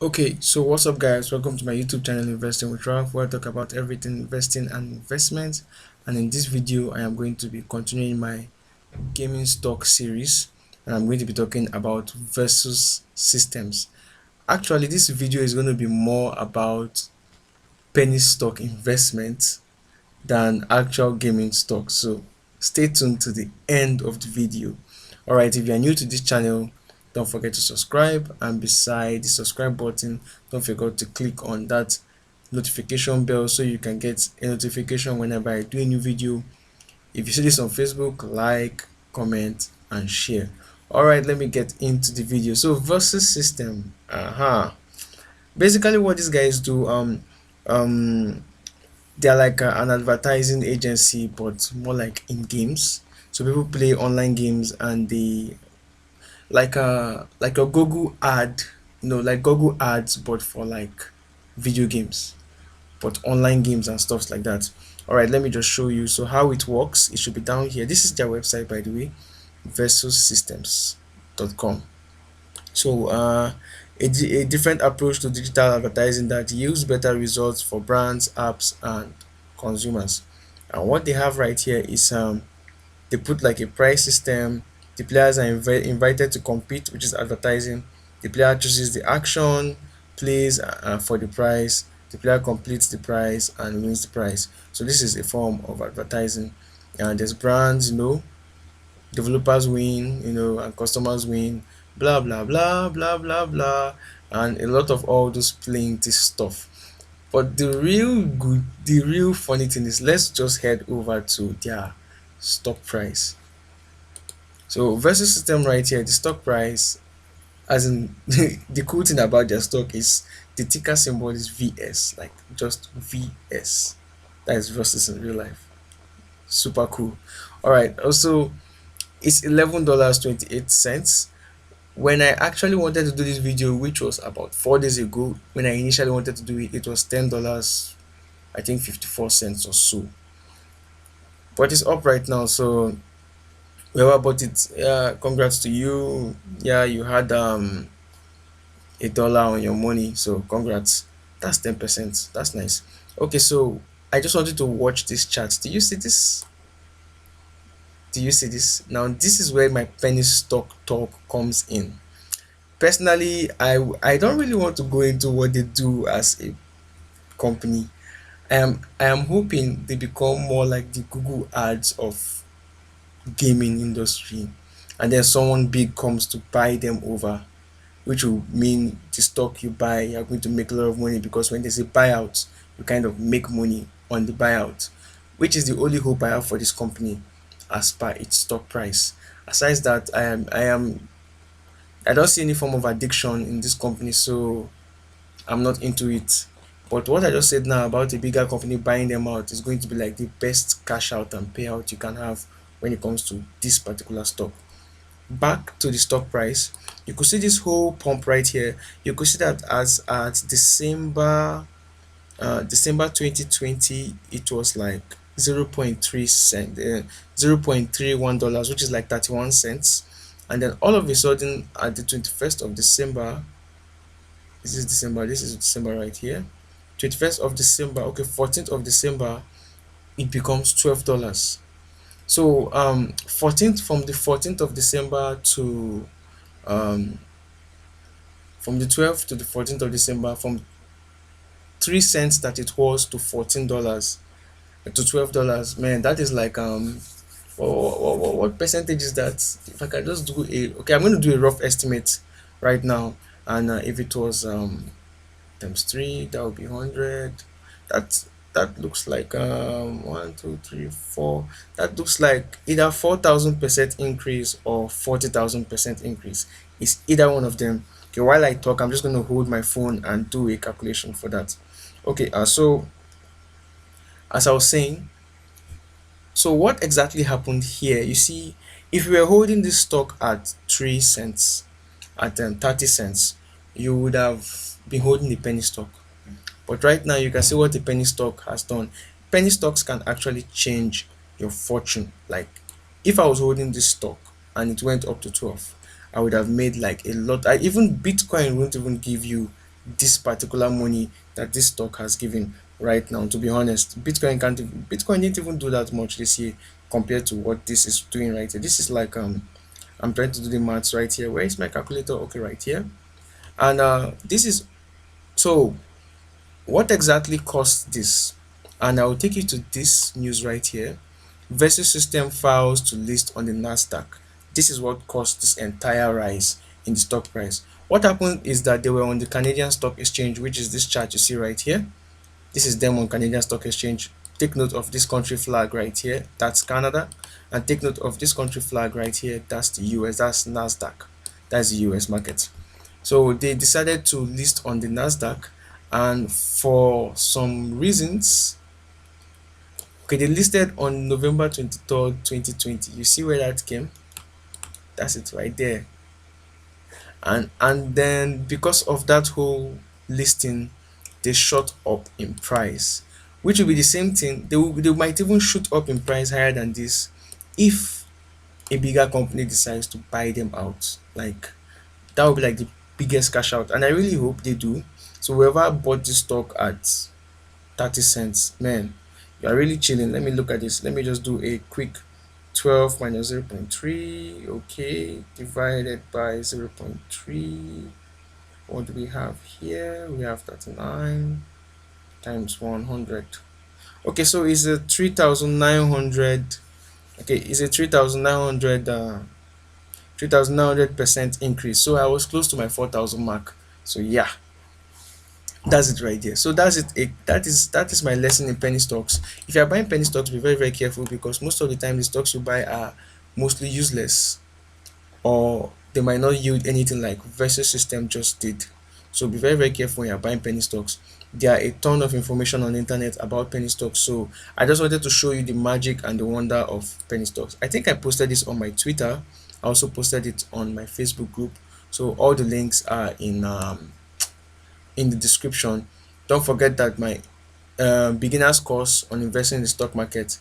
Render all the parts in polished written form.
Okay, so what's up, guys? Welcome to my YouTube channel, Investing with Raph, where I talk about everything investing and investment. And in this video, I am going to be continuing my gaming stock series, and I'm going to be talking about versus systems. Actually, this video is going to be more about penny stock investment than actual gaming stock. So stay tuned to the end of the video. Alright, if you are new to this channel, don't forget to subscribe, and beside the subscribe button, don't forget to click on that notification bell so you can get a notification whenever I do a new video. If you see this on Facebook, like, comment, and share. Alright, let me get into the video. So versus system. Basically what these guys do, um they're like an advertising agency, but more like in games. So people play online games, and they like a Google ad, like Google ads, but for like video games, but online games and stuff like that. All right, let me just show you. So how it works, it should be down here. This is their website, by the way, versussystems.com. So a different approach to digital advertising that yields better results for brands, apps, and consumers. And what they have right here is they put like a price system. The players are invited to compete, which is advertising. The player chooses the action, plays for the prize. The player completes the prize and wins the prize. So this is a form of advertising. And there's brands, developers win, and customers win, blah blah blah blah blah blah, and a lot of all those plenty stuff. But the real funny thing is, let's just head over to their stock price. So versus system right here, the stock price, as in the cool thing about their stock is the ticker symbol is VS, like just VS. That is versus in real life. Super cool. All right. Also, it's $11.28. When I actually wanted to do this video, which was about 4 days ago, when I initially wanted to do it, it was $10, I think 54 cents or so. But it's up right now, so whoever bought it, yeah, congrats to you. Yeah, you had $1 on your money, so congrats. That's 10%. That's nice. Okay, so I just wanted to watch this chart. Do you see this? Do you see this? Now this is where my penny stock talk comes in. Personally, I don't really want to go into what they do as a company. I am hoping they become more like the Google ads of gaming industry, and then someone big comes to buy them over, which will mean the stock you buy, you're going to make a lot of money, because when there's a buyout, you kind of make money on the buyout, which is the only hope I have for this company as per its stock price. Aside that, I don't see any form of addiction in this company, so I'm not into it. But what I just said now about a bigger company buying them out is going to be like the best cash out and payout you can have when it comes to this particular stock. Back to the stock price, you could see this whole pump right here. You could see that as at December 2020, it was like 0.3 cent, $0.31, which is like 31 cents. And then all of a sudden, at the 21st of December, this is December right here. 21st of December, okay, 14th of December, it becomes $12. So 14th, from the 14th of December to um from the 12th to the 14th of December, from 3 cents that it was to $14 to $12. Man, that is like what percentage is that? If I can just do okay, I'm going to do a rough estimate right now. And if it was times 3, that would be 100. That looks like 1 2 3 4, that looks like either 4,000% increase or 40,000% increase. It's either one of them. Okay, while I talk, I'm just going to hold my phone and do a calculation for that. Okay, so as I was saying, so what exactly happened here? You see, if we were holding this stock at 3 cents, at 30 cents, you would have been holding the penny stock. But right now, you can see what the penny stock has done. Penny stocks can actually change your fortune. Like, if I was holding this stock and it went up to 12, I would have made like a lot. Even Bitcoin won't even give you this particular money that this stock has given right now. To be honest, Bitcoin didn't even do that much this year compared to what this is doing right here. This is like I'm trying to do the maths right here. Where is my calculator? Okay, right here. And this is so what exactly caused this? And I'll take you to this news right here. Versus System files to list on the Nasdaq. This is what caused this entire rise in the stock price. What happened is that they were on the Canadian Stock Exchange, which is this chart you see right here. This is them on Canadian Stock Exchange. Take note of this country flag right here. That's Canada. And take note of this country flag right here. That's the US. That's Nasdaq. That's the US market. So they decided to list on the Nasdaq, and for some reasons, okay, they listed on November 23rd, 2020. You see where that came? That's it right there. And then because of that whole listing, they shot up in price, which will be the same thing. They might even shoot up in price higher than this if a bigger company decides to buy them out. Like that would be like the biggest cash out, and I really hope they do. So whoever bought this stock at 30 cents, man, you are really chilling. Let me look at this. Let me just do a quick 12 minus 0.3, okay, divided by 0.3. What do we have here? We have 39 times 100. Okay, so it's a 3,900. Okay, it's a 3,900 3,900% increase. So I was close to my 4,000 mark. So yeah, that's it right there. So that's it. That is my lesson in penny stocks. If you're buying penny stocks, be very careful, because most of the time the stocks you buy are mostly useless, or they might not yield anything like Versus System just did. So be very careful when you're buying penny stocks. There are a ton of information on the internet about penny stocks. So I just wanted to show you the magic and the wonder of penny stocks. I think I posted this on my Twitter. I also posted it on my Facebook group. So all the links are in the description. Don't forget that my beginner's course on investing in the stock market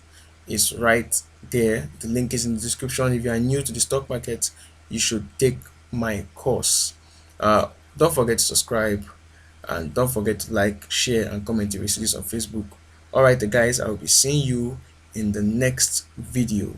is right there. The link is in the description. If you are new to the stock market, you should take my course. Don't forget to subscribe, and don't forget to like, share, and comment if you see this on Facebook. All right, guys, I will be seeing you in the next video.